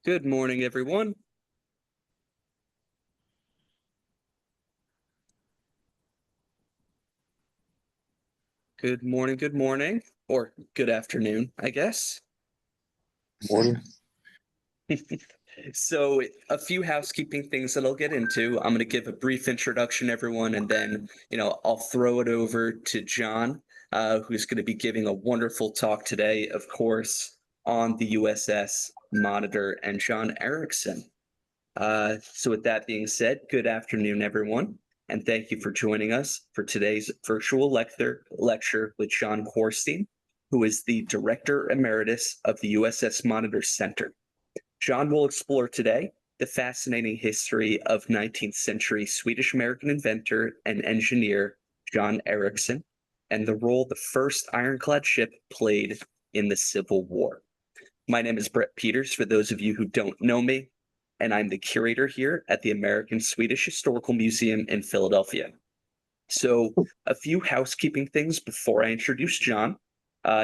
Good morning, everyone. Good morning, or good afternoon, I guess. Morning. So, a few housekeeping things that I'll get into. I'm going to give a brief introduction, everyone, and then, I'll throw it over to John, who's going to be giving a wonderful talk today, of course, on the USS Monitor and John Ericsson. So with that being said, good afternoon, everyone, and thank you for joining us for today's virtual lecture with John Quarstein, who is the Director Emeritus of the USS Monitor Center. John will explore today the fascinating history of 19th century Swedish American inventor and engineer John Ericsson and the role the first ironclad ship played in the Civil War. My name is Brett Peters, for those of you who don't know me, and I'm the curator here at the American Swedish Historical Museum in Philadelphia. So, a few housekeeping things before I introduce John.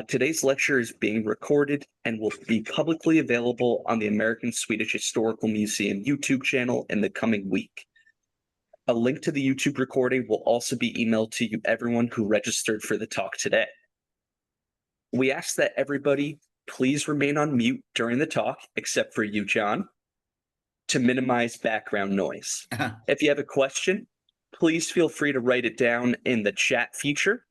Today's lecture is being recorded and will be publicly available on the American Swedish Historical Museum YouTube channel in the coming week. A link to the YouTube recording will also be emailed to everyone who registered for the talk today. We ask that everybody please remain on mute during the talk, except for you, John, to minimize background noise. If you have a question, please feel free to write it down in the chat feature,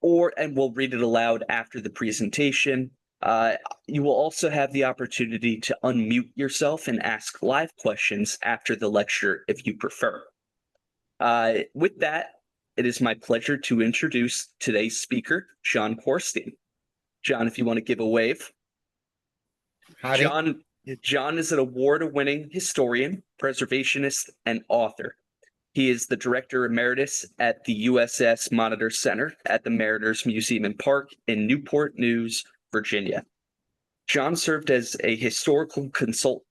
and we'll read it aloud after the presentation. You will also have the opportunity to unmute yourself and ask live questions after the lecture if you prefer. With that, it is my pleasure to introduce today's speaker, John Quarstein. John, if you want to give a wave. Howdy. John is an award-winning historian, preservationist, and author. He is the Director Emeritus at the USS Monitor Center at the Mariners Museum and Park in Newport News, Virginia. John served as a historical consultant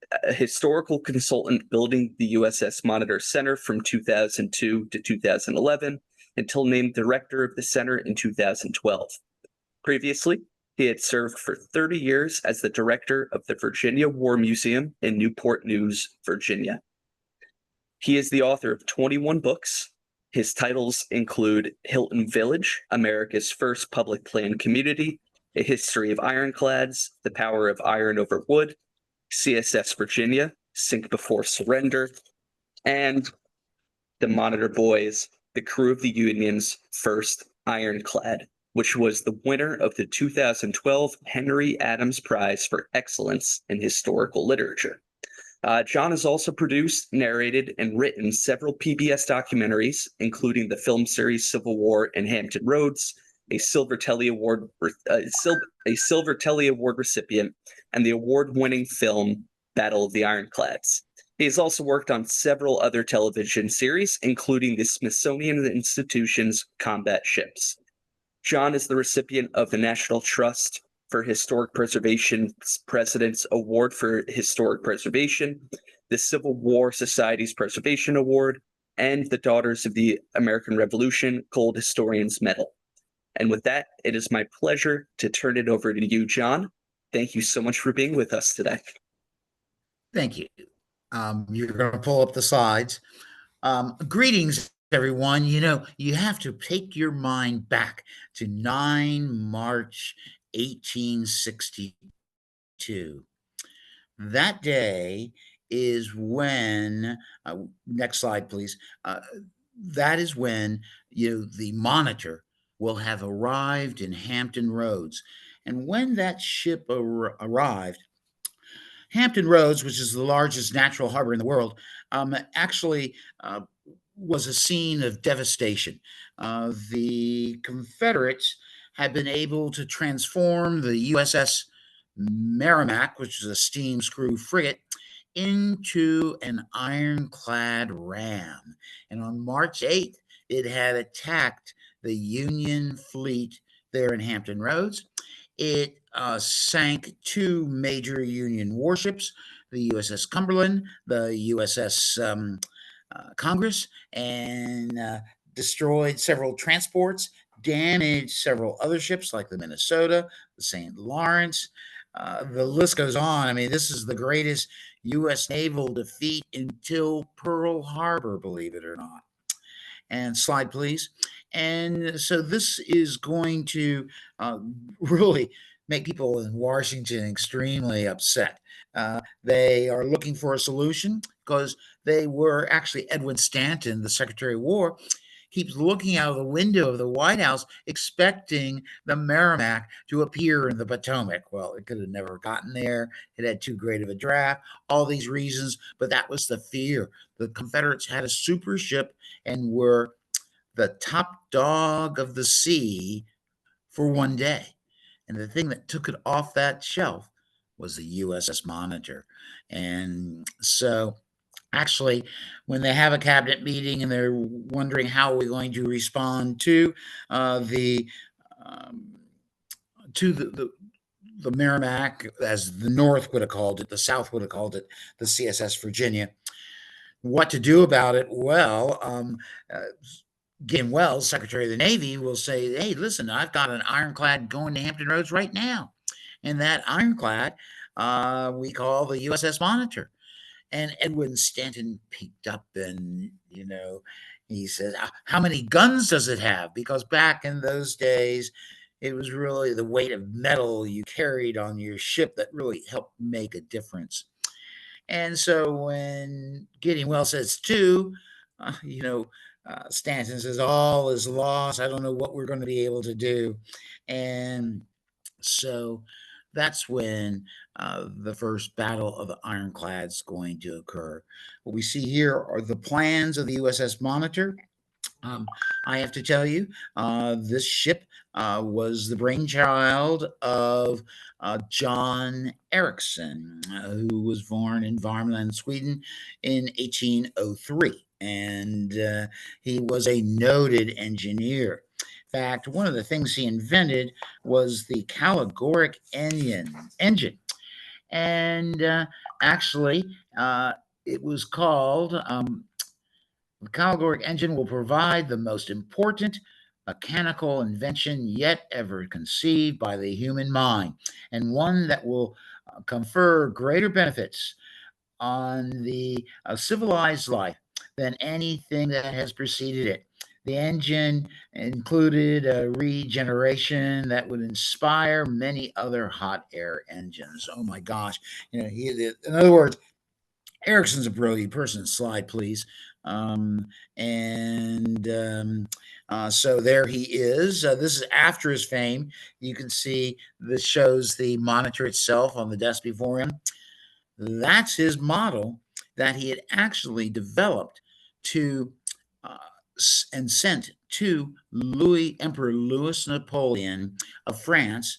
building the USS Monitor Center from 2002 to 2011 until named Director of the Center in 2012. Previously, he had served for 30 years as the director of the Virginia War Museum in Newport News, Virginia. He is the author of 21 books. His titles include Hilton Village, America's First Public Plan Community, A History of Ironclads, The Power of Iron Over Wood, CSS Virginia, Sink Before Surrender, and The Monitor Boys, The Crew of the Union's First Ironclad, which was the winner of the 2012 Henry Adams Prize for Excellence in Historical Literature. John has also produced, narrated, and written several PBS documentaries, including the film series Civil War in Hampton Roads, a Silver Telly Award recipient, and the award-winning film Battle of the Ironclads. He has also worked on several other television series, including the Smithsonian Institution's Combat Ships. John is the recipient of the National Trust for Historic Preservation's President's Award for Historic Preservation, the Civil War Society's Preservation Award, and the Daughters of the American Revolution Gold Historian's Medal. And with that, it is my pleasure to turn it over to you, John. Thank you so much for being with us today. Thank you. You're going to pull up the slides. Greetings, everyone. You have to take your mind back to 9 March 1862. That day is when, next slide, please. That is when, the Monitor will have arrived in Hampton Roads. And when that ship arrived, Hampton Roads, which is the largest natural harbor in the world, actually was a scene of devastation. The Confederates had been able to transform the USS Merrimack, which is a steam screw frigate, into an ironclad ram. And on March 8th, it had attacked the Union fleet there in Hampton Roads. It sank 2 major Union warships, the USS Cumberland, the USS Congress, and destroyed several transports, damaged several other ships like the Minnesota, the St. Lawrence, The list goes on. I mean, this is the greatest U.S. naval defeat until Pearl Harbor, believe it or not. And slide, please. And so this is going to really make people in Washington extremely upset. They are looking for a solution because they were actually Edwin Stanton, the Secretary of War, keeps looking out of the window of the White House expecting the Merrimack to appear in the Potomac. Well, it could have never gotten there. It had too great of a draft, all these reasons, but that was the fear. The Confederates had a super ship and were the top dog of the sea for one day. And the thing that took it off that shelf was the USS Monitor. And so actually, when they have a cabinet meeting and they're wondering how we're going to respond to the um, the Merrimack, as the North would have called it, the South would have called it the CSS Virginia. What to do about it? Well, uh, Gideon Wells, Secretary of the Navy, will say, "Hey, listen, I've got an ironclad going to Hampton Roads right now, and that ironclad we call the USS Monitor." And Edwin Stanton peeked up and, he said, "How many guns does it have?" Because back in those days, it was really the weight of metal you carried on your ship that really helped make a difference. And so when Gideon Wells says two, Stanton says, "All is lost. I don't know what we're going to be able to do." And so that's when the first battle of the ironclads is going to occur. What we see here are the plans of the USS Monitor. Um, I have to tell you, this ship was the brainchild of John Ericsson, who was born in Värmland, Sweden in 1803. And he was a noted engineer. In fact, one of the things he invented was the caligoric engine. And actually, it was called the caligoric engine will provide the most important mechanical invention yet ever conceived by the human mind, and one that will confer greater benefits on the civilized life than anything that has preceded it. The engine included a regeneration that would inspire many other hot air engines. Oh my gosh. In other words, Ericsson's a brilliant person. Slide, please. And so there he is. This is after his fame. You can see this shows the monitor itself on the desk before him. That's his model that he had actually developed to uh, and sent to Emperor Louis Napoleon of France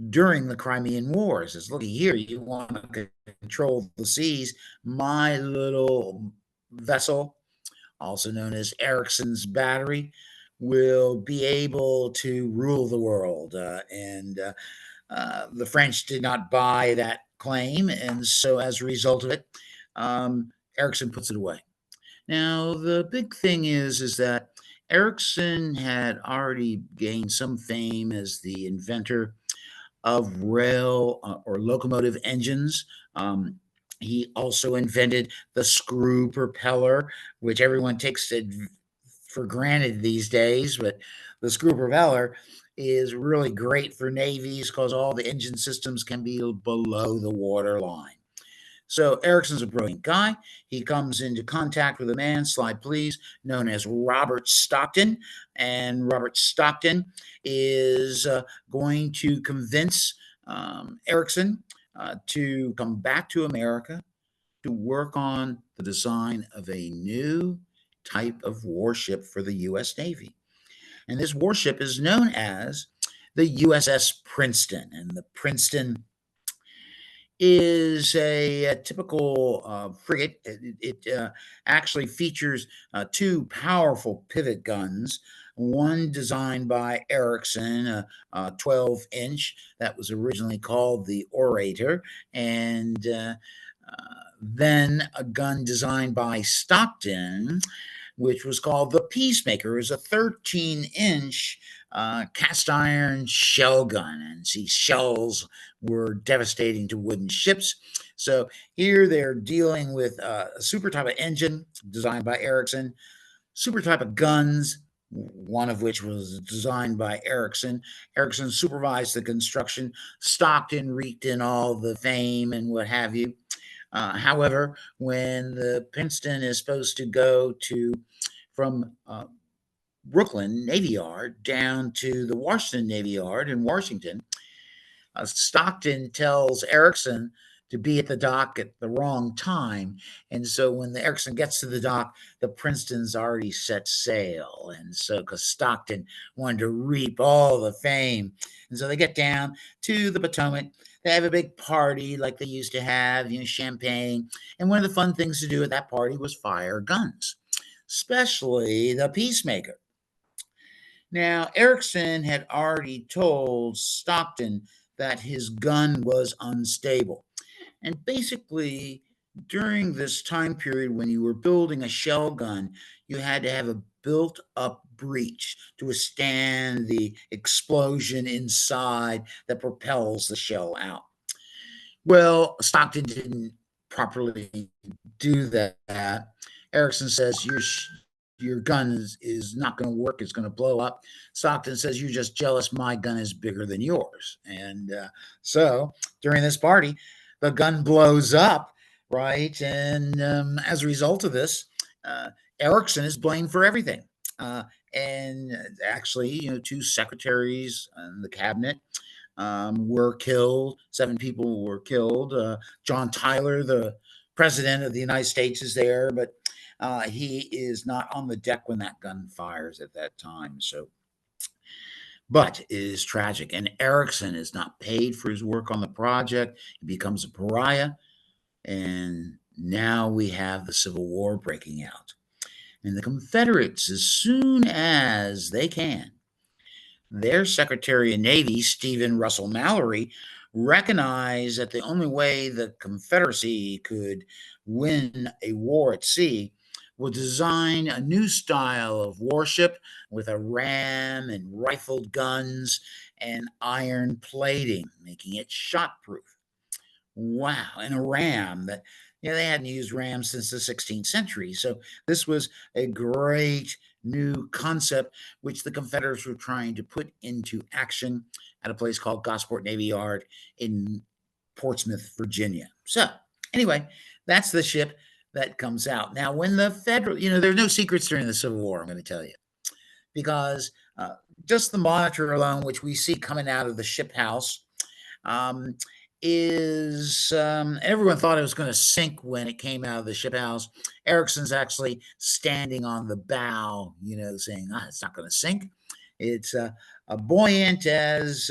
during the Crimean War. He says, "Looky here, you want to control the seas. My little vessel, also known as Ericsson's battery, will be able to rule the world." The French did not buy that claim. And so as a result of it, Ericsson puts it away. Now, the big thing is that Ericsson had already gained some fame as the inventor of rail or locomotive engines. He also invented the screw propeller, which everyone takes it for granted these days, but the screw propeller is really great for navies because all the engine systems can be below the water line. So Ericsson's a brilliant guy. He comes into contact with a man, slide please, known as Robert Stockton. And Robert Stockton is going to convince Ericsson to come back to America to work on the design of a new type of warship for the U.S. Navy. And this warship is known as the USS Princeton. And the Princeton is a typical frigate. It actually features two powerful pivot guns, one designed by Ericsson, a 12-inch that was originally called the Orator, and then a gun designed by Stockton, which was called the Peacemaker. It was a 13-inch cast iron shell gun, and see, shells were devastating to wooden ships. So here they're dealing with a super type of engine designed by Ericsson, super type of guns, one of which was designed by Ericsson. Ericsson supervised the construction. Stockton reeked in all the fame and what have you. However, when the Princeton is supposed to go from Brooklyn Navy Yard down to the Washington Navy Yard in Washington, Stockton tells Ericsson to be at the dock at the wrong time. And so when the Ericsson gets to the dock, the Princeton's already set sail. And so, because Stockton wanted to reap all the fame. And so they get down to the Potomac. They have a big party like they used to have, champagne. And one of the fun things to do at that party was fire guns, especially the Peacemaker. Now, Ericsson had already told Stockton that his gun was unstable. And basically, during this time period when you were building a shell gun, you had to have a built up breech to withstand the explosion inside that propels the shell out. Well, Stockton didn't properly do that. Ericsson says, your gun is not going to work. It's going to blow up. Stockton says, you're just jealous. My gun is bigger than yours. And so during this party, the gun blows up, right? And as a result of this, Ericsson is blamed for everything. And actually, 2 secretaries in the cabinet were killed. 7 people were killed. John Tyler, the president of the United States, is there, but he is not on the deck when that gun fires at that time. But it is tragic. And Ericsson is not paid for his work on the project. He becomes a pariah. And now we have the Civil War breaking out. And the Confederates, as soon as they can, their Secretary of Navy, Stephen Russell Mallory, recognized that the only way the Confederacy could win a war at sea was design a new style of warship with a ram and rifled guns and iron plating, making it shot-proof. Wow, and a ram that they hadn't used rams since the 16th century. So this was a great new concept which the Confederates were trying to put into action at a place called Gosport Navy Yard in Portsmouth, Virginia. So anyway, that's the ship that comes out. Now, when the federal, there's no secrets during the Civil War, I'm going to tell you, because just the Monitor alone, which we see coming out of the ship house, everyone thought it was going to sink when it came out of the ship house. Ericsson's actually standing on the bow, saying, it's not going to sink. It's buoyant as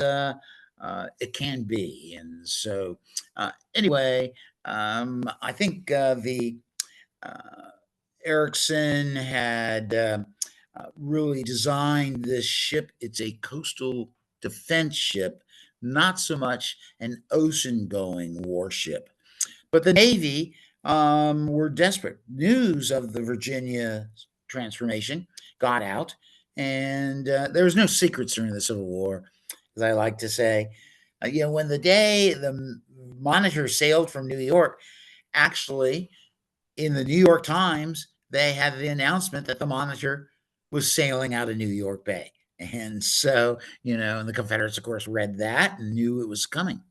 it can be. And so anyway, I think the Ericsson had really designed this ship. It's a coastal defense ship, not so much an ocean-going warship. But the Navy were desperate. News of the Virginia transformation got out, and there was no secrets during the Civil War, as I like to say. When the Monitor sailed from New York, actually, in the New York Times, they had the announcement that the Monitor was sailing out of New York Bay. And so, and the Confederates, of course, read that and knew it was coming.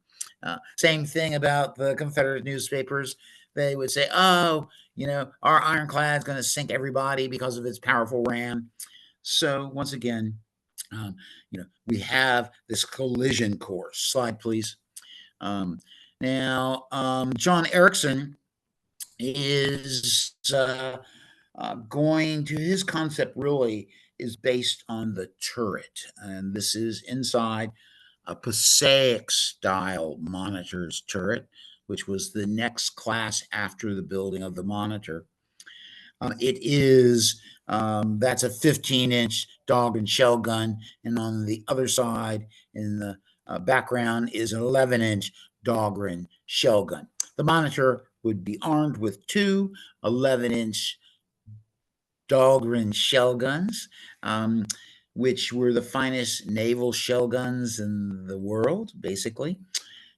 Same thing about the Confederate newspapers. They would say, our ironclad is going to sink everybody because of its powerful ram. So once again, we have this collision course. Slide, please. Now, John Ericsson is his concept really is based on the turret. And this is inside a Passaic-style Monitor's turret, which was the next class after the building of the Monitor. It is, that's a 15-inch dog and shell gun. And on the other side, in the background, is an 11-inch Dahlgren shell gun. The Monitor would be armed with 2 11-inch Dahlgren shell guns. which were the finest naval shell guns in the world, basically.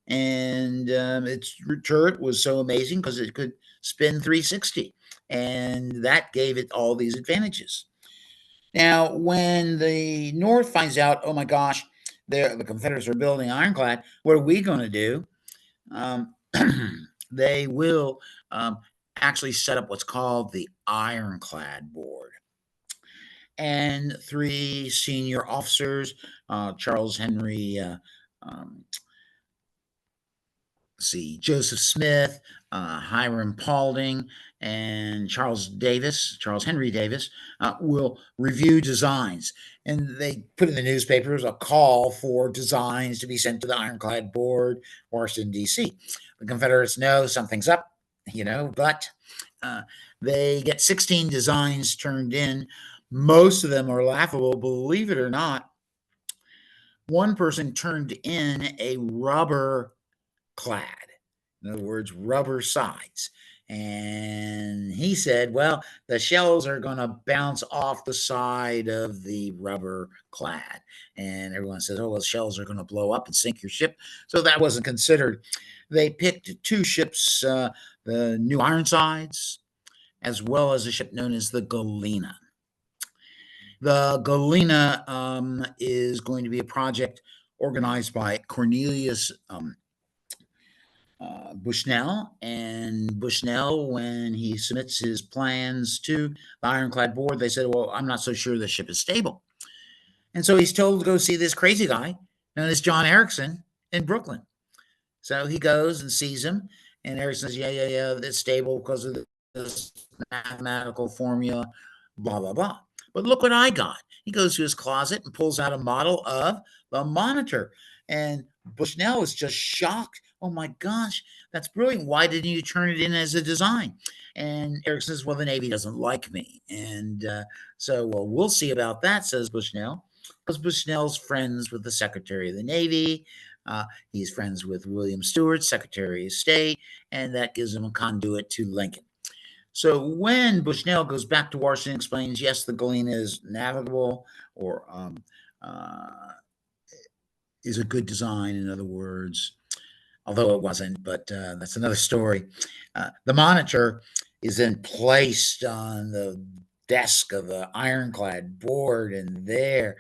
And its turret was so amazing because it could spin 360, and that gave it all these advantages. Now, when the North finds out, oh my gosh, the Confederates are building ironclad, what are we going to do? Um, they will actually set up what's called the ironclad board. And three senior officers, Charles Henry, um, Joseph Smith, Hiram Paulding, and Charles Henry Davis, will review designs. And they put in the newspapers a call for designs to be sent to the ironclad board, Washington, D.C. The Confederates know something's up, but they get 16 designs turned in. Most of them are laughable, believe it or not. One person turned in a rubber clad. In other words, rubber sides. And he said, well, the shells are going to bounce off the side of the rubber clad. And everyone says, oh, well, shells are going to blow up and sink your ship. So that wasn't considered. They picked two ships, the New Ironsides, as well as a ship known as the Galena. The Galena is going to be a project organized by Cornelius Bushnell. And Bushnell, when he submits his plans to the ironclad board, they said, well, I'm not so sure the ship is stable. And so he's told to go see this crazy guy known as John Ericsson in Brooklyn. So he goes and sees him, and Ericsson says, yeah, it's stable because of this mathematical formula, blah, blah, blah. But look what I got. He goes to his closet and pulls out a model of the Monitor. And Bushnell is just shocked. Oh my gosh, that's brilliant. Why didn't you turn it in as a design? And Ericsson says, well, the Navy doesn't like me. And well, we'll see about that, says Bushnell, because Bushnell's friends with the Secretary of the Navy. He's friends with William Stewart, Secretary of State, and that gives him a conduit to Lincoln. So when Bushnell goes back to Washington, explains, yes, the Galena is navigable, or is a good design, in other words, although it wasn't, but that's another story. The Monitor is then placed on the desk of the ironclad board, and there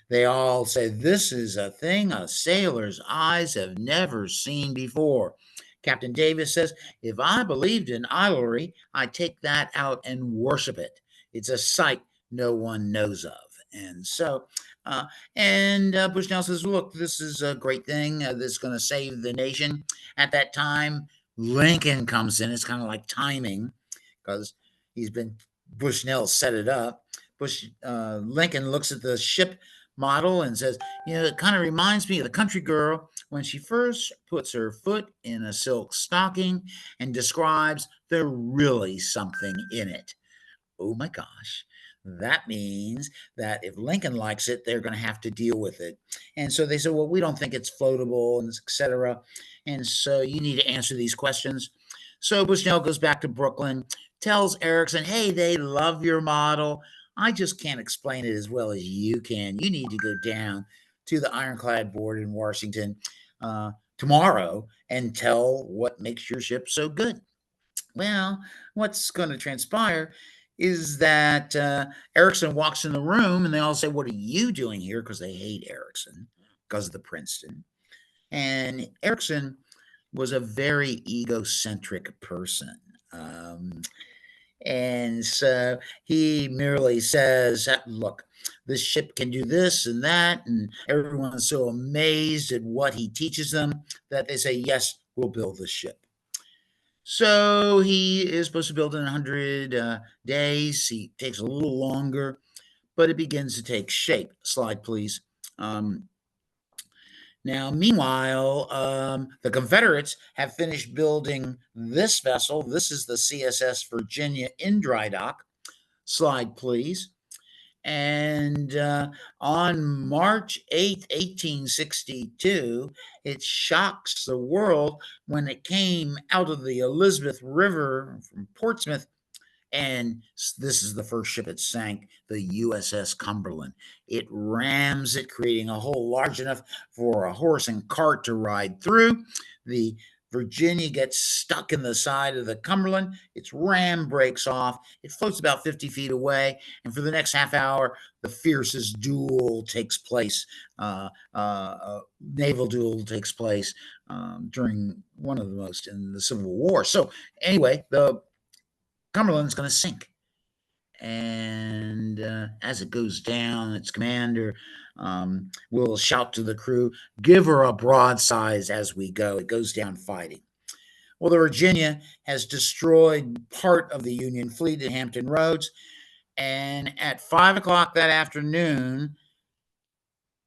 they all say, this is a thing a sailor's eyes have never seen before. Captain Davis says, if I believed in Ilory, I'd take that out and worship it. It's a sight no one knows of. And so, Bushnell says, look, this is a great thing that's going to save the nation. At that time, Lincoln comes in. It's kind of like timing because Bushnell set it up. Lincoln looks at the ship model and says, it kind of reminds me of the country girl when she first puts her foot in a silk stocking, and describes there's really something in it. Oh my gosh. That means that if Lincoln likes it, they're going to have to deal with it. And so they said, well, we don't think it's floatable, and etc. And so you need to answer these questions. So Bushnell goes back to Brooklyn, tells Ericsson, hey, they love your model. I just can't explain it as well as you can. You need to go down to the ironclad board in Washington tomorrow and tell what makes your ship so good. Well, what's going to transpire is that Ericsson walks in the room, and they all say, what are you doing here? Because they hate Ericsson because of the Princeton. And Ericsson was a very egocentric person. And so he merely says, look, this ship can do this and that. And everyone's so amazed at what he teaches them that they say, yes, we'll build this ship. So he is supposed to build in 100 days. He takes a little longer, but it begins to take shape. Slide, please. Now, meanwhile, the Confederates have finished building this vessel. This is the CSS Virginia in dry dock. Slide, please. And on March 8th, 1862, it shocks the world when it came out of the Elizabeth River from Portsmouth And this is the first ship that sank, the USS Cumberland. It rams it, creating a hole large enough for a horse and cart to ride through. The Virginia gets stuck in the side of the Cumberland. Its ram breaks off. It floats about 50 feet away. And for the next half hour, the fiercest duel takes place. Naval duel takes place during one of the most in the Civil War. So anyway, the Cumberland's going to sink. And as it goes down, its commander will shout to the crew, "Give her a broadside as we go." It goes down fighting. Well, the Virginia has destroyed part of the Union fleet at Hampton Roads. And at 5 o'clock that afternoon,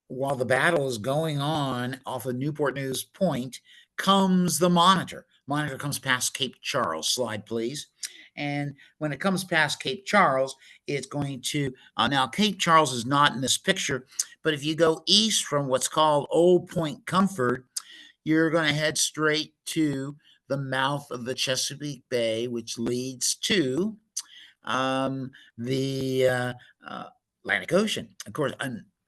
while the battle is going on off of Newport News Point, comes the Monitor. Monitor comes past Cape Charles. Slide, please. And when it comes past Cape Charles, it's going to now Cape Charles is not in this picture, but if you go east from what's called Old Point Comfort, you're going to head straight to the mouth of the Chesapeake Bay, which leads to the Atlantic Ocean. Of course,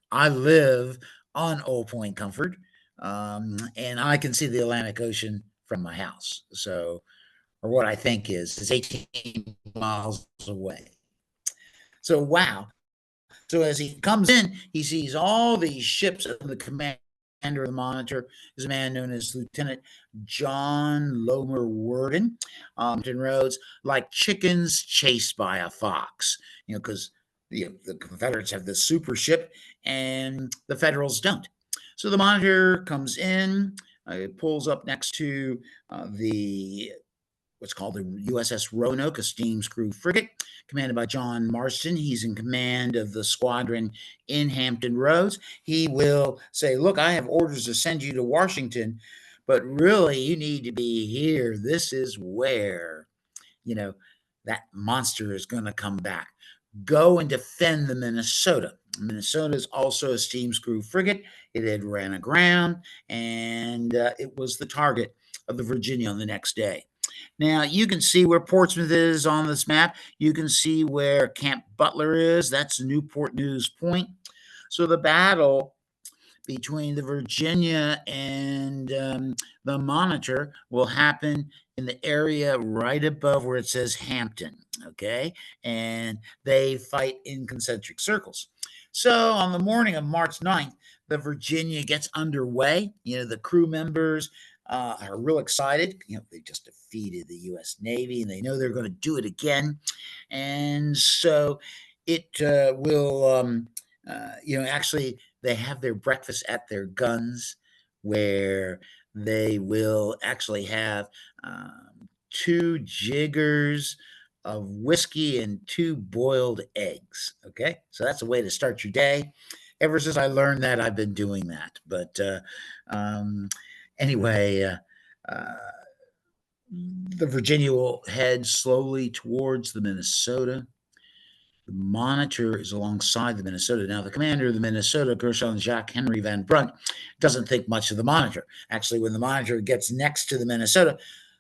I live on Old Point Comfort, and I can see the Atlantic Ocean from my house. So, or what I think is, it's 18 miles away. So, wow. So as he comes in, he sees all these ships. The commander of the Monitor is a man known as Lieutenant John Lomer Worden. Roads like chickens chased by a fox, because the Confederates have the super ship and the Federals don't. So the Monitor comes in, it pulls up next to the what's called the USS Roanoke, a steam screw frigate, commanded by John Marston. He's in command of the squadron in Hampton Roads. He will say, "Look, I have orders to send you to Washington, but really you need to be here. This is where, that monster is going to come back. Go and defend the Minnesota." Minnesota is also a steam screw frigate. It had ran aground, and it was the target of the Virginia on the next day. Now, you can see where Portsmouth is on this map. You can see where Camp Butler is. That's Newport News Point. So the battle between the Virginia and the Monitor will happen in the area right above where it says Hampton, okay? And they fight in concentric circles. So on the morning of March 9th, the Virginia gets underway. The crew members are real excited. They just defeated the U.S. Navy, and they know they're going to do it again. And so it will, actually, they have their breakfast at their guns, where they will actually have 2 jiggers of whiskey and 2 boiled eggs. Okay, so that's a way to start your day. Ever since I learned that, I've been doing that. But anyway, the Virginia will head slowly towards the Minnesota. The Monitor is alongside the Minnesota. Now, the commander of the Minnesota, Gershon Jacques Henry Van Brunt, doesn't think much of the Monitor. Actually, when the Monitor gets next to the Minnesota,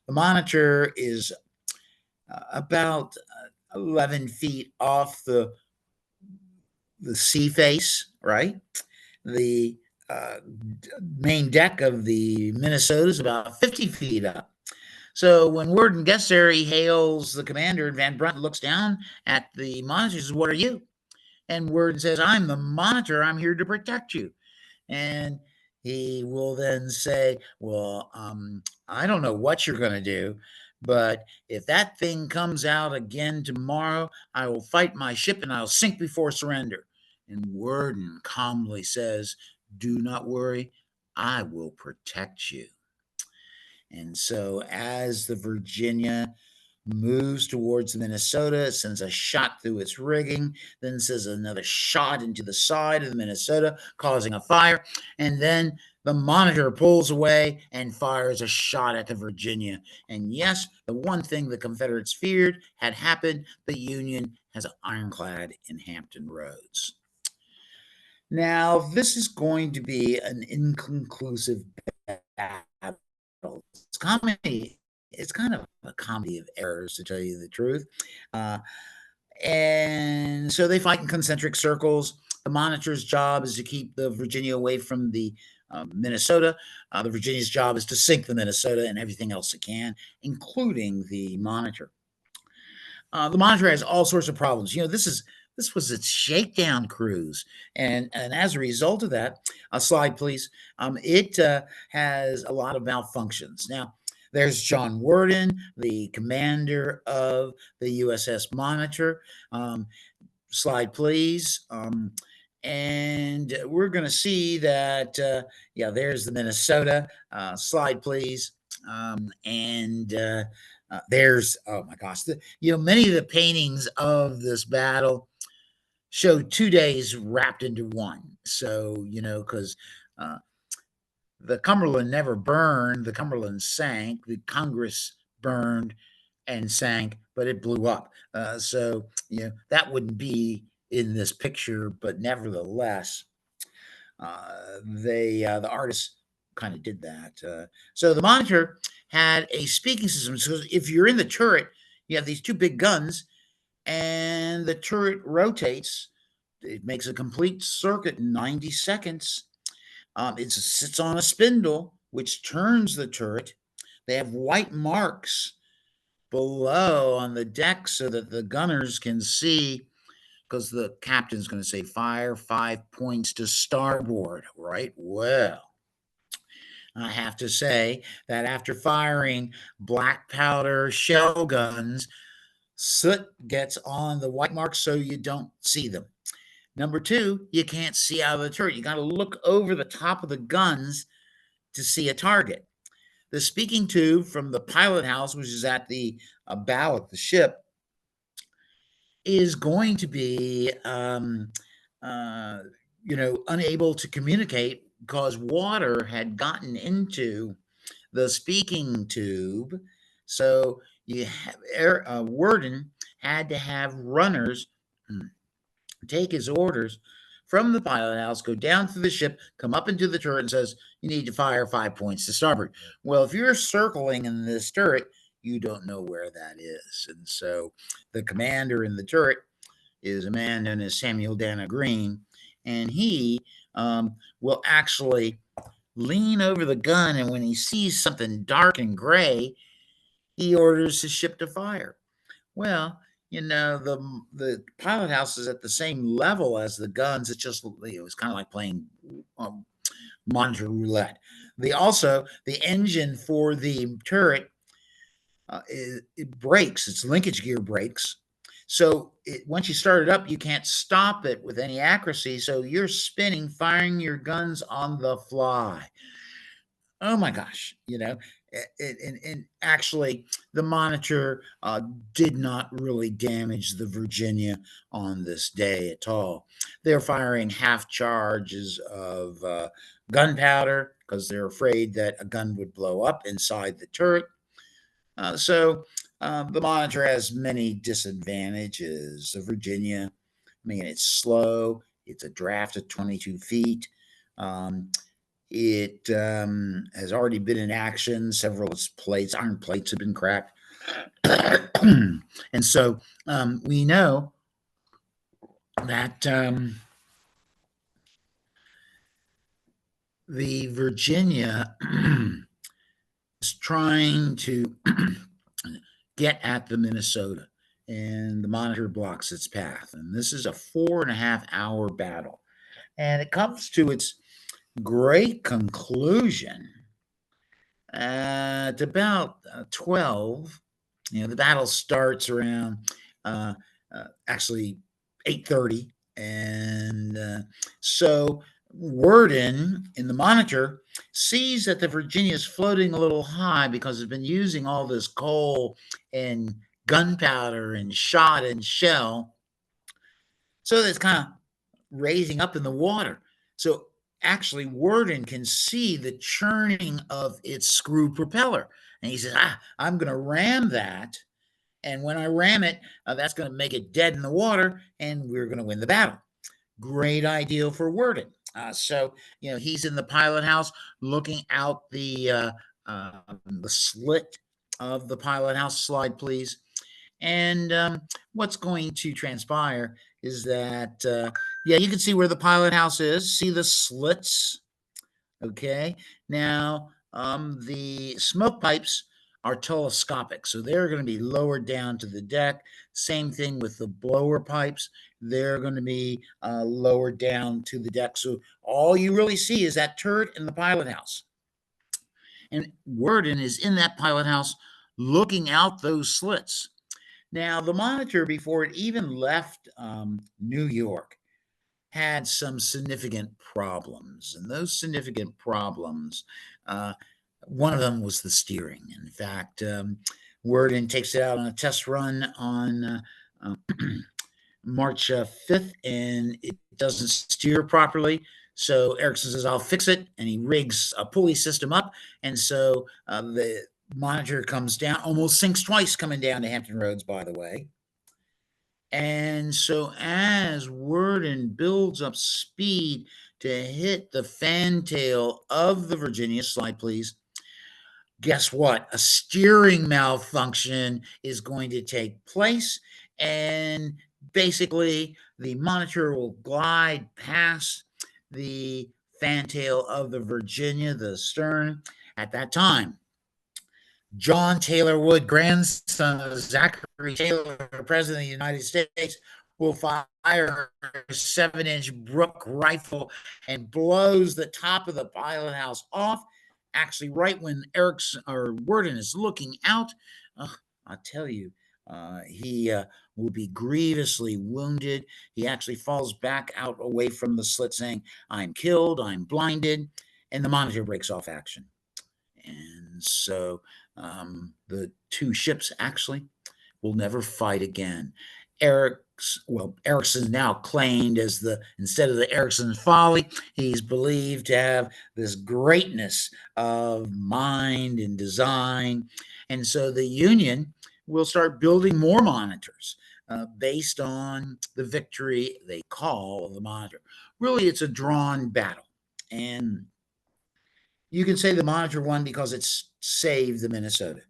the Monitor is about 11 feet off the sea face, right? The main deck of the Minnesota is about 50 feet up. So when Worden gets there, he hails the commander, and Van Brunt looks down at the Monitor and says, "What are you?" And Worden says, "I'm the Monitor. I'm here to protect you." And he will then say, "Well, I don't know what you're going to do, but if that thing comes out again tomorrow, I will fight my ship and I'll sink before surrender." And Worden calmly says, "Do not worry. I will protect you." And so as the Virginia moves towards the Minnesota, it sends a shot through its rigging, then sends another shot into the side of the Minnesota, causing a fire. And then the Monitor pulls away and fires a shot at the Virginia. And yes, the one thing the Confederates feared had happened. The Union has an ironclad in Hampton Roads. Now, this is going to be an inconclusive battle. It's coming it's kind of a comedy of errors, to tell you the truth. And so they fight in concentric circles. The Monitor's job is to keep the Virginia away from the Minnesota. The Virginia's job is to sink the Minnesota and everything else it can, including the Monitor. The Monitor has all sorts of problems. This was its shakedown cruise, and as a result of that, a slide please. It has a lot of malfunctions. Now, there's John Worden, the commander of the USS Monitor. Slide please. And we're going to see that, yeah, there's the Minnesota. Slide please. There's, oh my gosh, many of the paintings of this battle show 2 days wrapped into one. So, because the Cumberland never burned, the Cumberland sank, the Congress burned and sank, but it blew up. So, that wouldn't be in this picture, but nevertheless, the artists kind of did that. So the Monitor had a speaking system. So if you're in the turret, you have these two big guns, and the turret rotates. It makes a complete circuit in 90 seconds. It sits on a spindle, which turns the turret. They have white marks below on the deck so that the gunners can see, because the captain's going to say, fire 5 points to starboard, right? Well, I have to say that after firing black powder shell guns, soot gets on the white marks so you don't see them. Number two, you can't see out of the turret. You got to look over the top of the guns to see a target. The speaking tube from the pilot house, which is at the bow of the ship, is going to be, unable to communicate because water had gotten into the speaking tube. So Worden had to have runners take his orders from the pilot house, go down through the ship, come up into the turret, and says, you need to fire 5 points to starboard. Well, if you're circling in this turret, you don't know where that is. And so the commander in the turret is a man known as Samuel Dana Green, and he will actually lean over the gun, and when he sees something dark and gray, he orders his ship to fire. Well, the pilot house is at the same level as the guns. It was kind of like playing monitor roulette. The engine for the turret, it breaks. Its linkage gear breaks. So once you start it up, you can't stop it with any accuracy. So you're spinning, firing your guns on the fly. Oh my gosh, and actually the Monitor did not really damage the Virginia on this day at all. They're firing half charges of gunpowder because they're afraid that a gun would blow up inside the turret. So the Monitor has many disadvantages. The Virginia, it's slow. It's a draft of 22 feet. It has already been in action. Several of its iron plates have been cracked. And so we know that the Virginia is trying to get at the Minnesota, and the Monitor blocks its path. And this is a 4.5-hour battle. And it comes to its great conclusion at about 12. The battle starts around actually 8:30, and so Worden in the Monitor sees that the Virginia is floating a little high because it's been using all this coal and gunpowder and shot and shell, so it's kind of raising up in the water. So actually Worden can see the churning of its screw propeller, and he says, I'm going to ram that, and when I ram it, that's going to make it dead in the water, and we're going to win the battle. Great idea for Worden. So he's in the pilot house looking out the slit of the pilot house. Slide, please. And what's going to transpire is that, yeah, you can see where the pilot house is. See the slits? Okay. Now, the smoke pipes are telescopic, so they're going to be lowered down to the deck. Same thing with the blower pipes. They're going to be lowered down to the deck. So all you really see is that turret in the pilot house. And Worden is in that pilot house looking out those slits. Now, the Monitor, before it even left New York, had some significant problems. And those significant problems, one of them was the steering. In fact, Worden takes it out on a test run on March 5th, and it doesn't steer properly. So Ericsson says, I'll fix it. And he rigs a pulley system up. And so the Monitor comes down, almost sinks twice coming down to Hampton Roads, by the way. And so as Worden builds up speed to hit the fantail of the Virginia, slide please, guess what? A steering malfunction is going to take place, and basically the Monitor will glide past the fantail of the Virginia, the stern. At that time, John Taylor Wood, grandson of Zachary Taylor, President of the United States, will fire a 7-inch Brook rifle and blows the top of the pilot house off. Actually, right when Ericsson or Worden is looking out, I'll tell you, he will be grievously wounded. He actually falls back out away from the slit, saying, "I'm killed, I'm blinded," and the Monitor breaks off action. And so the two ships actually will never fight again. Ericsson's now claimed as instead of the Ericsson's folly, he's believed to have this greatness of mind and design. And so the Union will start building more Monitors based on the victory they call the Monitor. Really, it's a drawn battle. And you can say the Monitor won because it saved the Minnesota.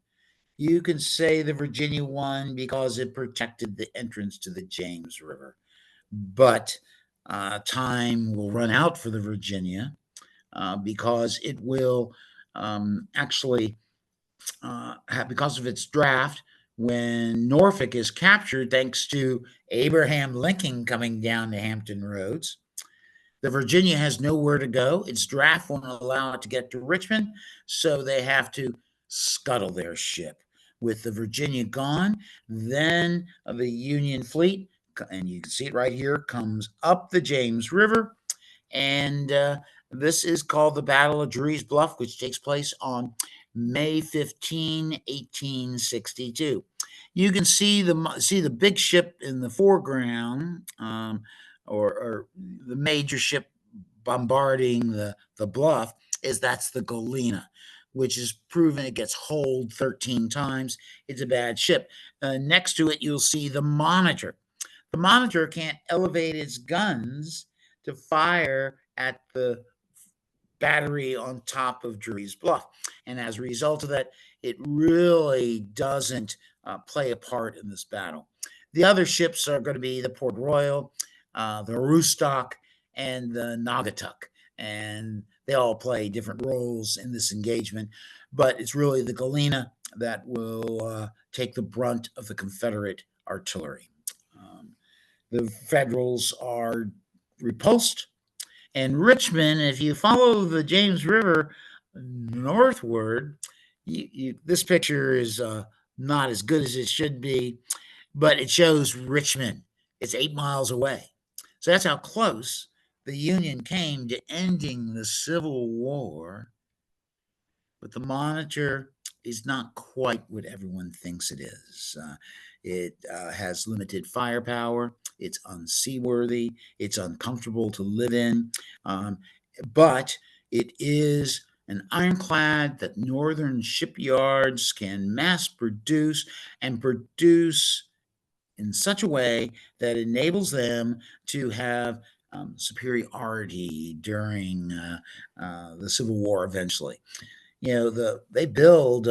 You can say the Virginia won because it protected the entrance to the James River. But time will run out for the Virginia because it will actually, because of its draft, when Norfolk is captured, thanks to Abraham Lincoln coming down to Hampton Roads, the Virginia has nowhere to go. Its draft won't allow it to get to Richmond, so they have to scuttle their ship. With the Virginia gone, then the Union fleet, and you can see it right here, comes up the James River, and this is called the Battle of Drewry's Bluff, which takes place on May 15, 1862. You can see the big ship in the foreground, or the major ship bombarding the bluff, that's the Galena, which is proven it gets holed 13 times. It's a bad ship. Next to it, you'll see the Monitor. The Monitor can't elevate its guns to fire at the battery on top of Drewry's Bluff. And as a result of that, it really doesn't play a part in this battle. The other ships are going to be the Port Royal, the Aroostook, and the Naugatuck. And they all play different roles in this engagement. But it's really the Galena that will take the brunt of the Confederate artillery. The Federals are repulsed. And Richmond, if you follow the James River northward, this picture is not as good as it should be, but it shows Richmond. It's 8 miles away. So that's how close the Union came to ending the Civil War. But the Monitor is not quite what everyone thinks it is. It has limited firepower. It's unseaworthy. It's uncomfortable to live in. But it is an ironclad that northern shipyards can mass produce and produce in such a way that enables them to have superiority during the Civil War eventually. They build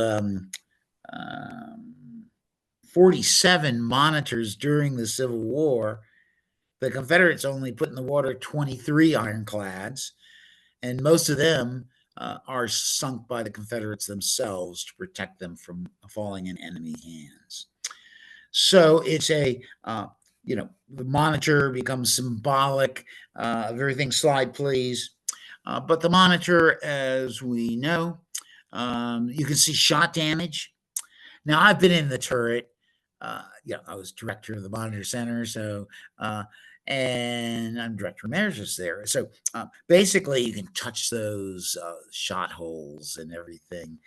47 monitors during the Civil War. The Confederates only put in the water 23 ironclads, and most of them are sunk by the Confederates themselves to protect them from falling in enemy hands. So it's a, the monitor becomes symbolic of everything. Slide, please. But the monitor, as we know, you can see shot damage. Now, I've been in the turret. I was director of the Monitor Center, and I'm director emeritus there. So basically, you can touch those shot holes and everything.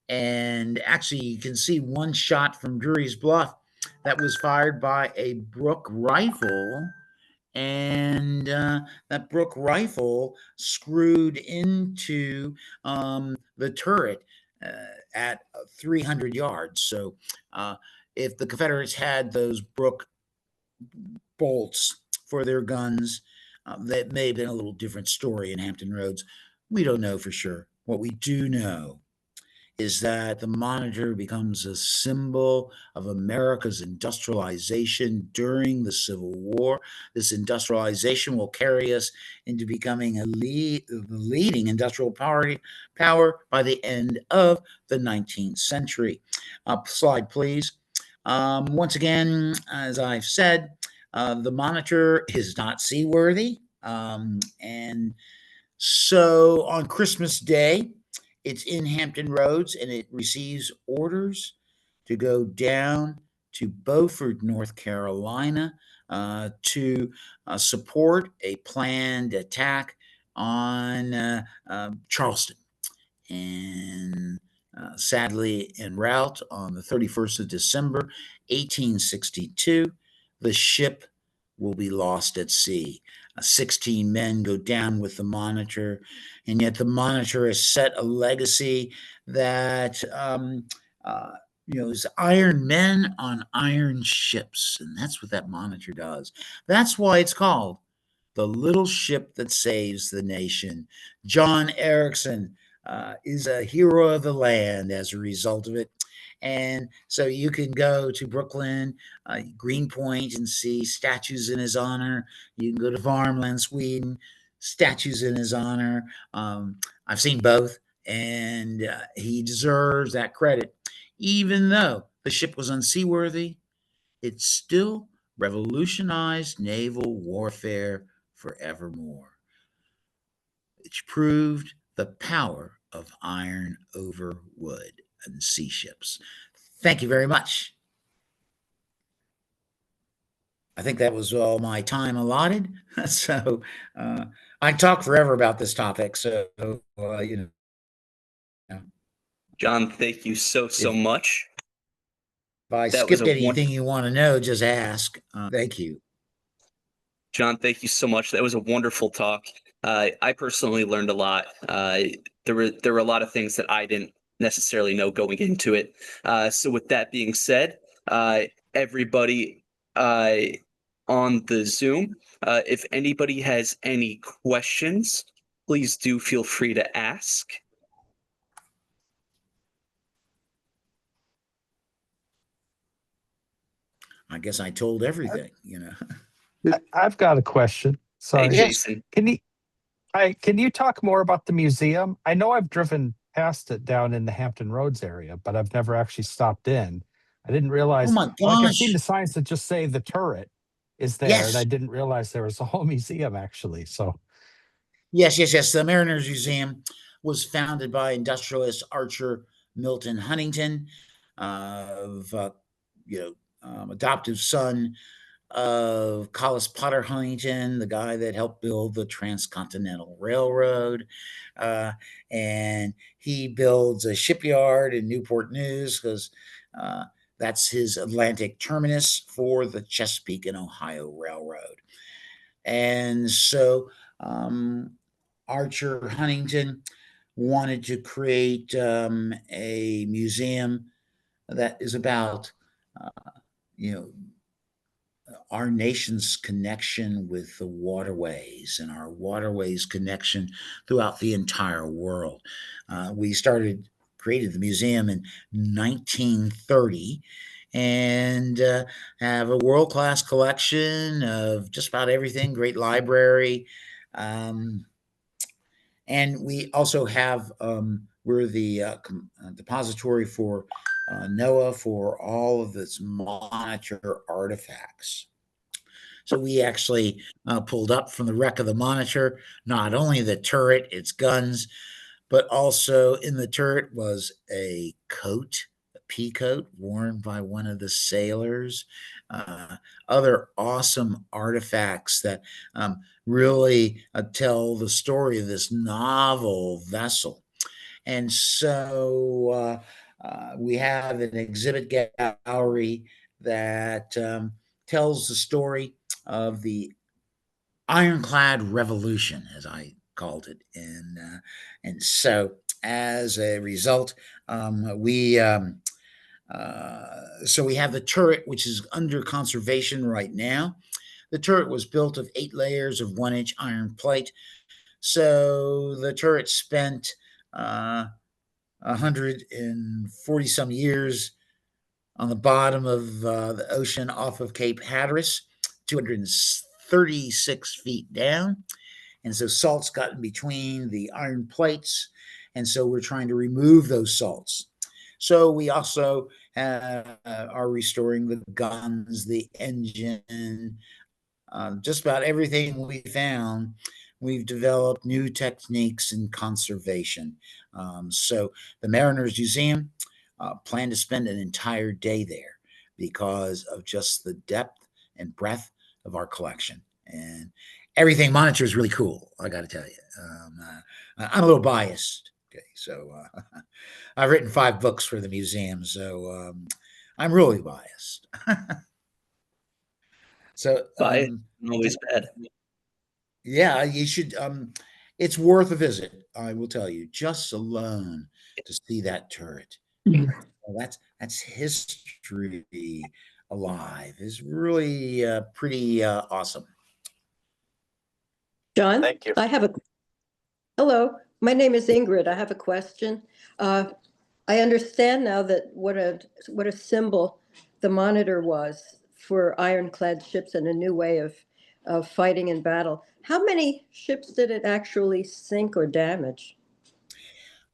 And actually, you can see one shot from Drury's Bluff that was fired by a Brook rifle, and that Brook rifle screwed into the turret at 300 yards. So if the Confederates had those Brook bolts for their guns, that may have been a little different story in Hampton Roads. We don't know for sure. What we do know is that the Monitor becomes a symbol of America's industrialization during the Civil War. This industrialization will carry us into becoming the leading industrial power by the end of the 19th century. Slide, please. Once again, as I've said, the Monitor is not seaworthy. And so on Christmas Day, it's in Hampton Roads, and it receives orders to go down to Beaufort, North Carolina, to support a planned attack on Charleston. And sadly, en route on the 31st of December, 1862, the ship will be lost at sea. 16 men go down with the Monitor, and yet the Monitor has set a legacy that is iron men on iron ships, and that's what that Monitor does. That's why it's called the little ship that saves the nation. John Ericsson is a hero of the land as a result of it. And so you can go to Brooklyn, Greenpoint, and see statues in his honor. You can go to Värmland, Sweden, statues in his honor. I've seen both, and he deserves that credit. Even though the ship was unseaworthy, it still revolutionized naval warfare forevermore. It's proved the power of iron over wood and sea ships. Thank you very much. I think that was all my time allotted. So I talk forever about this topic. So, John, thank you so much. If I skipped anything you want to know, just ask. Thank you. John, thank you so much. That was a wonderful talk. I personally learned a lot. There were a lot of things that I didn't necessarily know going into it. So with that being said, everybody on the Zoom, if anybody has any questions, please do feel free to ask. I guess I told everything, I've got a question. Sorry. Hey, Jason. Can you talk more about the museum? I know I've driven past it down in the Hampton Roads area, but I've never actually stopped in. I didn't realize. Oh my gosh. Like, I've seen the signs that just say the turret is there, Yes. and I didn't realize there was a whole museum actually. So. Yes. The Mariners Museum was founded by industrialist Archer Milton Huntington, adoptive son of Collis Potter Huntington, the guy that helped build the Transcontinental Railroad. And he builds a shipyard in Newport News because that's his Atlantic terminus for the Chesapeake and Ohio Railroad. And so Archer Huntington wanted to create a museum that is about our nation's connection with the waterways and our waterways connection throughout the entire world. We started created the museum in 1930, and have a world-class collection of just about everything, great library. And we also have, we're the depository for NOAA for all of its Monitor artifacts. So we actually pulled up from the wreck of the Monitor, not only the turret, its guns, but also in the turret was a coat, a pea coat worn by one of the sailors, other awesome artifacts that really tell the story of this novel vessel. And so we have an exhibit gallery that tells the story of the ironclad revolution, as I called it. And so as a result, so we have the turret, which is under conservation right now. The turret was built of 8 layers of 1-inch iron plate. So the turret spent 140 some years on the bottom of the ocean off of Cape Hatteras, 236 feet down. And so salts got in between the iron plates. And so we're trying to remove those salts. So we also are restoring the guns, the engine, just about everything we found. We've developed new techniques in conservation. So the Mariners Museum plan to spend an entire day there because of just the depth and breadth of our collection. And everything Monitor is really cool, I got to tell you. I'm a little biased. Okay, so I've written 5 books for the museum, so I'm really biased. So Bias always bad. Yeah, you should. It's worth a visit, I will tell you, just alone to see that turret. Well, that's history alive. Is really pretty awesome. John, Thank you. Hello, my name is Ingrid. I have a question. I understand now that what a symbol the Monitor was for ironclad ships and a new way of fighting in battle. How many ships did it actually sink or damage?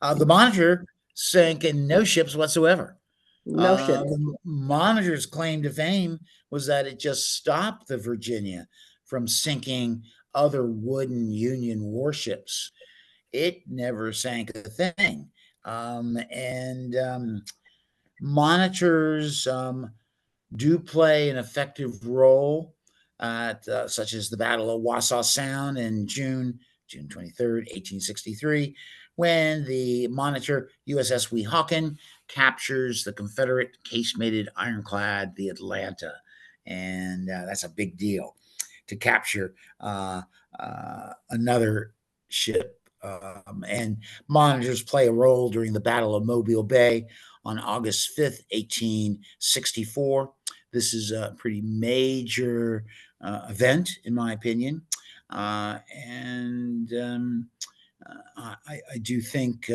The Monitor sank in no ships whatsoever. No ships. The Monitor's claim to fame was that it just stopped the Virginia from sinking other wooden Union warships. It never sank a thing. Monitors do play an effective role at such as the Battle of Wassaw Sound in June 23rd, 1863, when the Monitor USS Weehawken captures the Confederate casemated ironclad, the Atlanta. And that's a big deal to capture another ship. And Monitors play a role during the Battle of Mobile Bay on August 5th, 1864. This is a pretty major event, in my opinion. I do think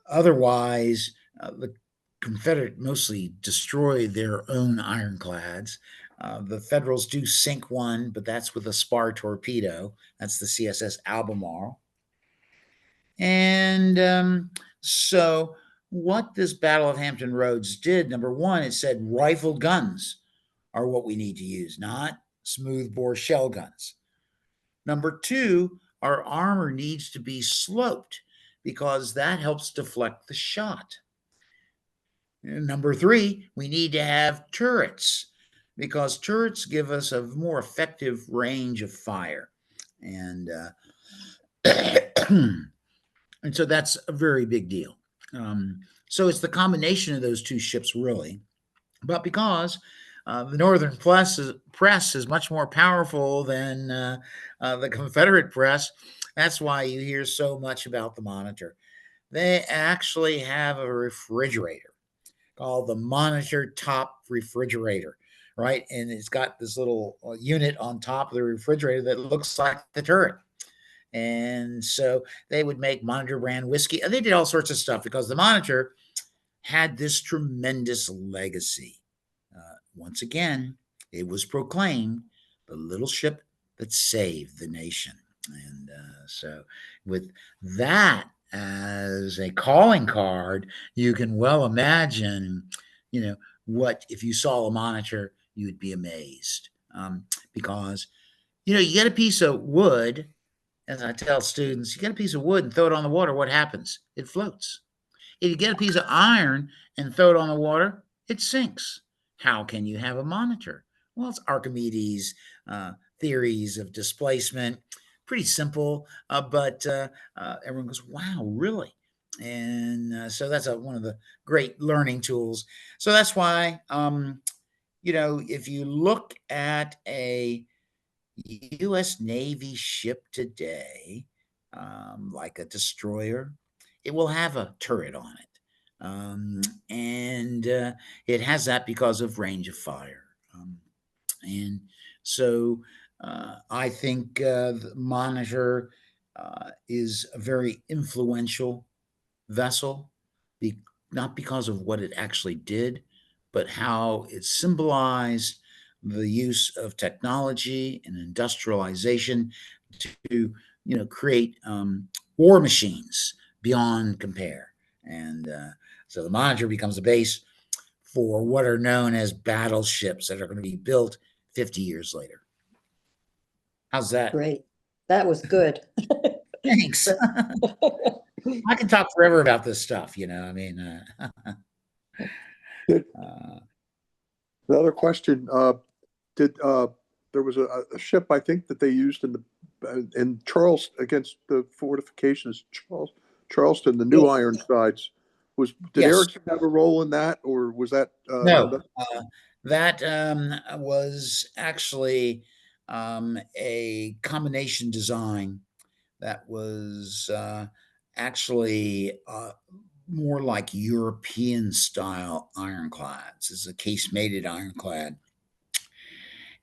otherwise, the Confederate mostly destroyed their own ironclads. The Federals do sink one, but that's with a spar torpedo. That's the CSS Albemarle. And so what this Battle of Hampton Roads did, number one, it said rifled guns are what we need to use, not smoothbore shell guns. Number two, our armor needs to be sloped because that helps deflect the shot. And number three, we need to have turrets because turrets give us a more effective range of fire. And and so that's a very big deal. So it's the combination of those two ships, really. But because the Northern press is much more powerful than the Confederate press, that's why you hear so much about the Monitor. They actually have a refrigerator called the Monitor Top Refrigerator, right? And it's got this little unit on top of the refrigerator that looks like the turret. And so they would make Monitor brand whiskey. And they did all sorts of stuff because the Monitor had this tremendous legacy. Once again, it was proclaimed the little ship that saved the nation. And so with that as a calling card, you can well imagine, what if you saw a Monitor, you would be amazed. Because, you get a piece of wood, as I tell students, you get a piece of wood and throw it on the water, what happens? It floats. If you get a piece of iron and throw it on the water, it sinks. How can you have a Monitor? Well, it's Archimedes' theories of displacement. Pretty simple, but everyone goes, wow, really? And so that's one of the great learning tools. So that's why, if you look at a U.S. Navy ship today, like a destroyer, it will have a turret on it. And it has that because of range of fire. And so I think the Monitor is a very influential vessel, not because of what it actually did, but how it symbolized the use of technology and industrialization to, create war machines beyond compare. And so the Monitor becomes a base for what are known as battleships that are going to be built 50 years later. How's that? Great. That was good. Thanks. I can talk forever about this stuff, I mean. Another question. There was a ship, I think, that they used in Charleston against the fortifications, Charleston, the new Ironsides. Did Yes. Ericsson have a role in that, or was that no? That was actually a combination design that was actually more like European style ironclads. It's a case-mated ironclad.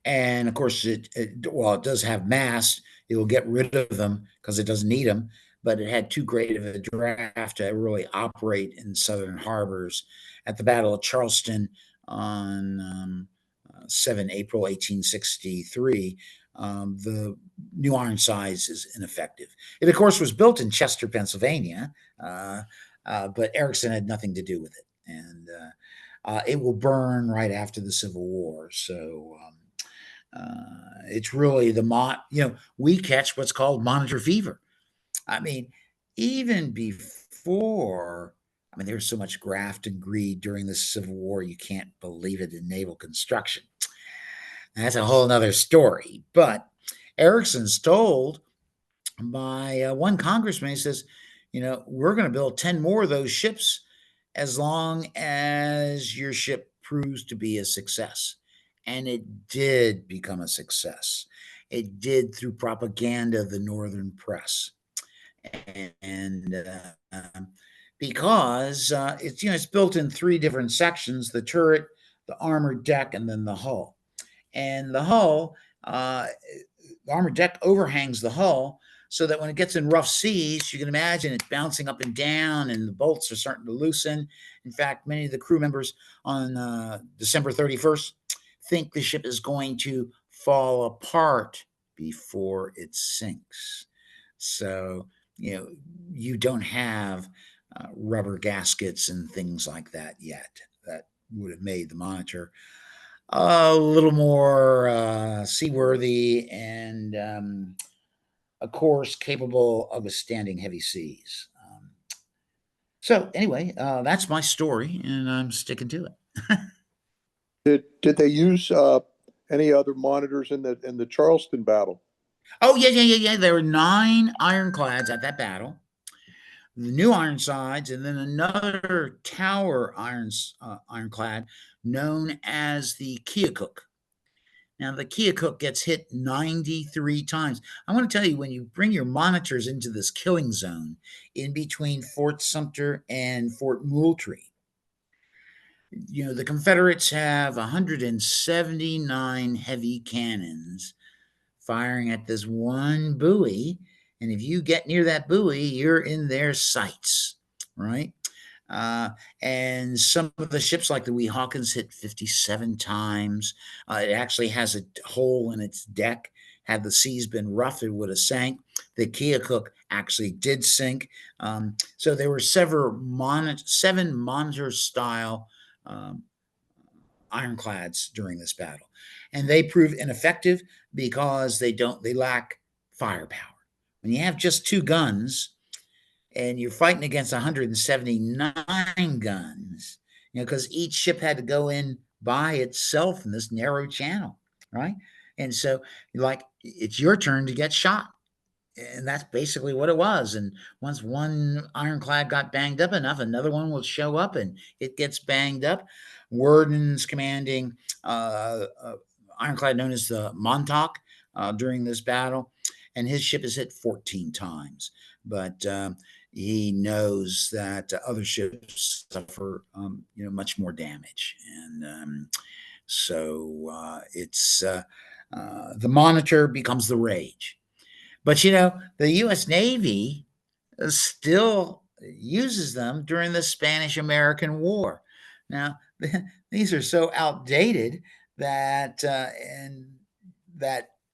And of course, it does have masts. It will get rid of them because it doesn't need them, but it had too great of a draft to really operate in southern harbors. At the Battle of Charleston on 7 April 1863, the new Ironsides is ineffective. It, of course, was built in Chester, Pennsylvania, but Ericsson had nothing to do with it. And it will burn right after the Civil War. So it's really we catch what's called Monitor fever. I mean, even before, there's so much graft and greed during the Civil War, you can't believe it in naval construction. That's a whole nother story. But Ericsson's told by one congressman, he says, we're going to build 10 more of those ships as long as your ship proves to be a success. And it did become a success. It did through propaganda of the Northern press. And because it's built in 3 different sections: the turret, the armored deck, and then the hull. And the hull, the armored deck overhangs the hull, so that when it gets in rough seas, you can imagine it bouncing up and down, and the bolts are starting to loosen. In fact, many of the crew members on December 31st think the ship is going to fall apart before it sinks. So, you don't have rubber gaskets and things like that yet. That would have made the Monitor a little more seaworthy and, of course, capable of withstanding heavy seas. So anyway, that's my story, and I'm sticking to it. Did they use any other Monitors in the Charleston battle? Oh, yeah. There were 9 ironclads at that battle. The new Ironsides, and then another tower ironclad known as the Keokuk. Now, the Keokuk gets hit 93 times. I want to tell you, when you bring your Monitors into this killing zone in between Fort Sumter and Fort Moultrie, the Confederates have 179 heavy cannons firing at this one buoy, And if you get near that buoy, you're in their sights, right? And some of the ships, like the Weehawkens, hit 57 times. It actually has a hole in its deck. Had the seas been rough, it would have sank. The Keokuk actually did sink. So there were seven Monitor-style ironclads during this battle, and they proved ineffective because they lack firepower. When you have just 2 guns and you're fighting against 179 guns, because each ship had to go in by itself in this narrow channel, right? And so, like, it's your turn to get shot. And that's basically what it was. And once one ironclad got banged up enough, another one will show up and it gets banged up. Worden's commanding ironclad known as the Montauk during this battle, and his ship is hit 14 times. But he knows that other ships suffer, much more damage, and so it's the Monitor becomes the rage. But the U.S. Navy still uses them during the Spanish-American War. Now, these are so outdated that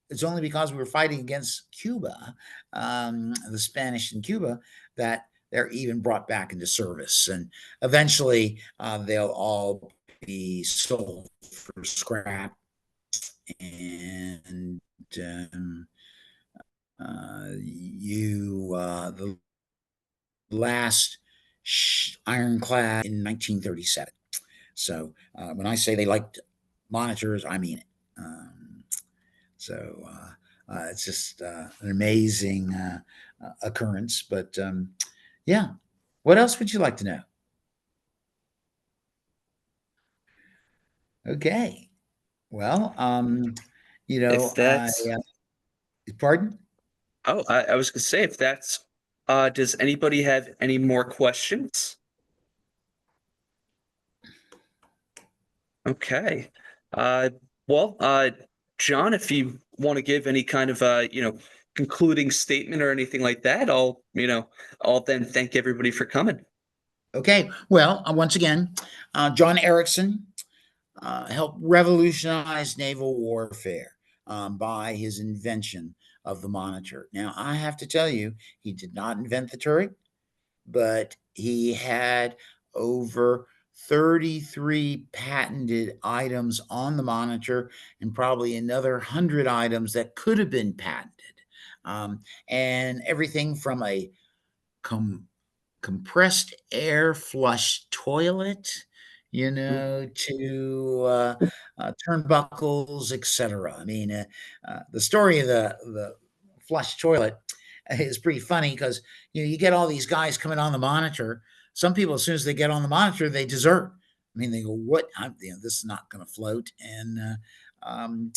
it's only because we were fighting against Cuba, the Spanish in Cuba, that they're even brought back into service. And eventually, they'll all be sold for scrap. And the last ironclad in 1937. So when I say they liked monitors, I mean it. So it's just an amazing occurrence. But yeah, what else would you like to know? Okay. Well, If that's pardon? Oh, I was gonna say, if that's does anybody have any more questions? Okay. Well, John, if you want to give any kind of concluding statement or anything like that, I'll then thank everybody for coming. Okay. Well, once again, John Ericsson helped revolutionize naval warfare by his invention of the Monitor. Now, I have to tell you, he did not invent the turret, but he had over 33 patented items on the Monitor and probably another 100 items that could have been patented. And everything from a compressed air flush toilet, to turnbuckles, etc. I mean, the story of the flush toilet is pretty funny because you get all these guys coming on the Monitor. Some people, as soon as they get on the Monitor, they desert. I mean, they go, "What? This is not going to float." And and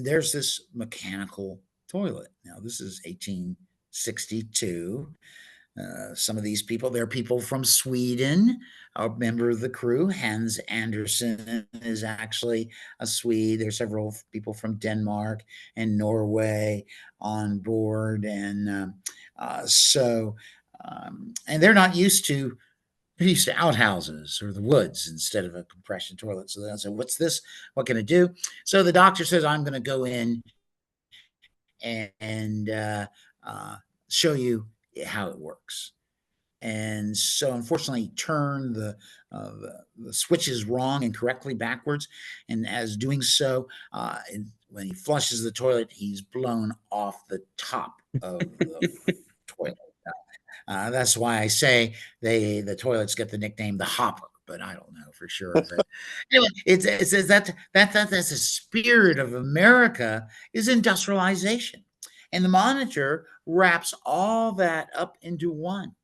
there's this mechanical toilet. Now, this is 1862. Some of these people, they're people from Sweden. A member of the crew, Hans Andersen, is actually a Swede. There's several people from Denmark and Norway on board. And and they're not used to outhouses or the woods instead of a compression toilet. So they'll say, "What's this? What can it do?" So the doctor says, "I'm going to go in and show you how it works." And so, unfortunately, he turned the switches wrong and correctly backwards. And as doing so, when he flushes the toilet, he's blown off the top of the toilet. That's why I say the toilets get the nickname the hopper, but I don't know for sure. But anyway, it's that's the spirit of America is industrialization, and the Monitor wraps all that up into one.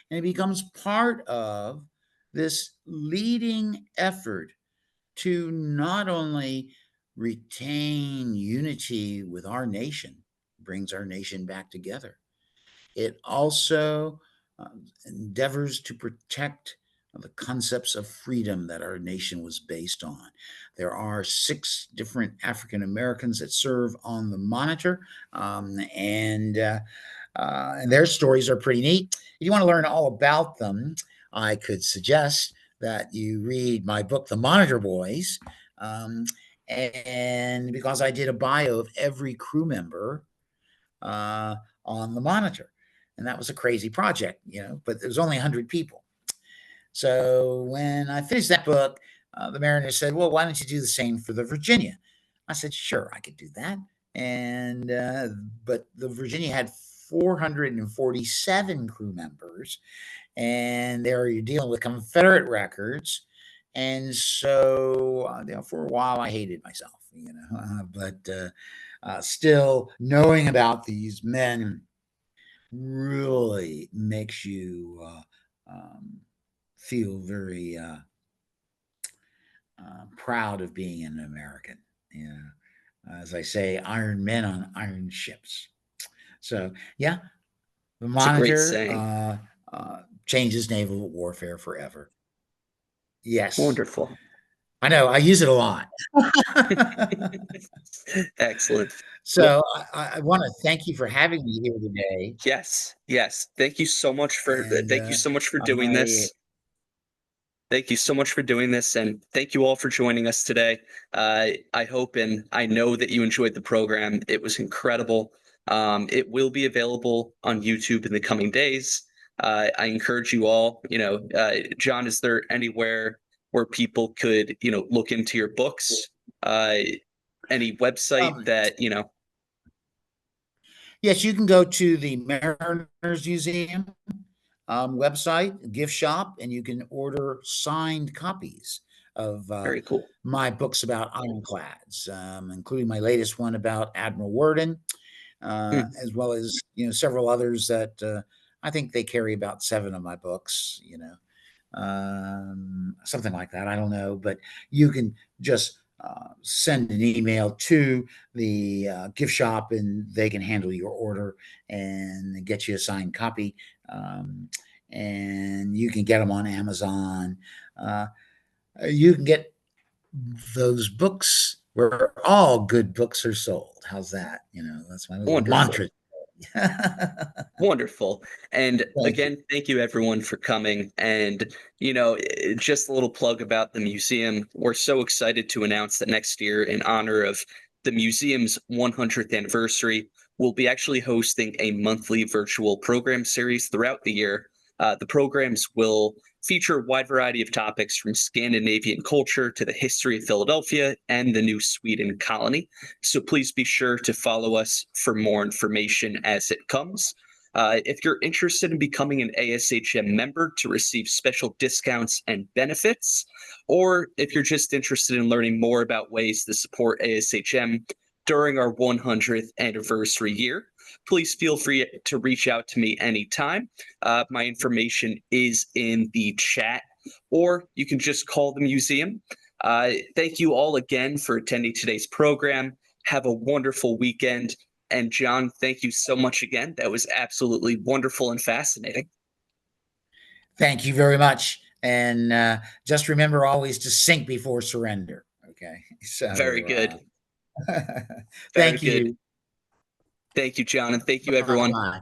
And it becomes part of this leading effort to not only retain unity with our nation, brings our nation back together, it also endeavors to protect the concepts of freedom that our nation was based on. There are 6 different African Americans that serve on the Monitor, and their stories are pretty neat. If you want to learn all about them, I could suggest that you read my book, The Monitor Boys, and because I did a bio of every crew member on the Monitor, and that was a crazy project, but there was only 100 people. So when I finished that book, the Mariner said, well, why don't you do the same for the Virginia? I said, sure, I could do that. And but the Virginia had 447 crew members, and there you're dealing with Confederate records. And so for a while I hated myself, but still knowing about these men really makes you feel very proud of being an American. As I say, iron men on iron ships. So yeah, the Monitor changes naval warfare forever. Yes. Wonderful. I know. I use it a lot. Excellent. So I want to thank you for having me here today. Yes. Thank you so much for doing this. Thank you so much for doing this, and thank you all for joining us today. I hope and I know that you enjoyed the program. It was incredible. It will be available on YouTube in the coming days. I encourage you all, John, is there anywhere where people could, look into your books? Any website that, Yes, you can go to the Mariners Museum website, gift shop, and you can order signed copies of very cool. my books about ironclads, including my latest one about Admiral Worden, as well as several others that I think they carry about 7 of my books, something like that. I don't know, but you can just send an email to the gift shop and they can handle your order and get you a signed copy. And you can get them on Amazon. You can get those books where all good books are sold. How's that? That's my little mantra. Wonderful. And again, thank you everyone for coming. And, just a little plug about the museum. We're so excited to announce that next year, in honor of the museum's 100th anniversary, we'll be actually hosting a monthly virtual program series throughout the year. The programs will feature a wide variety of topics from Scandinavian culture to the history of Philadelphia and the new Sweden colony. So please be sure to follow us for more information as it comes. If you're interested in becoming an ASHM member to receive special discounts and benefits, or if you're just interested in learning more about ways to support ASHM during our 100th anniversary year, please feel free to reach out to me anytime. My information is in the chat, or you can just call the museum. Thank you all again for attending today's program. Have a wonderful weekend. And John, thank you so much again. That was absolutely wonderful and fascinating. Thank you very much. And just remember always to sink before surrender. Okay. So, very good. Thank you. Thank you, John, and thank you, everyone. Bye-bye.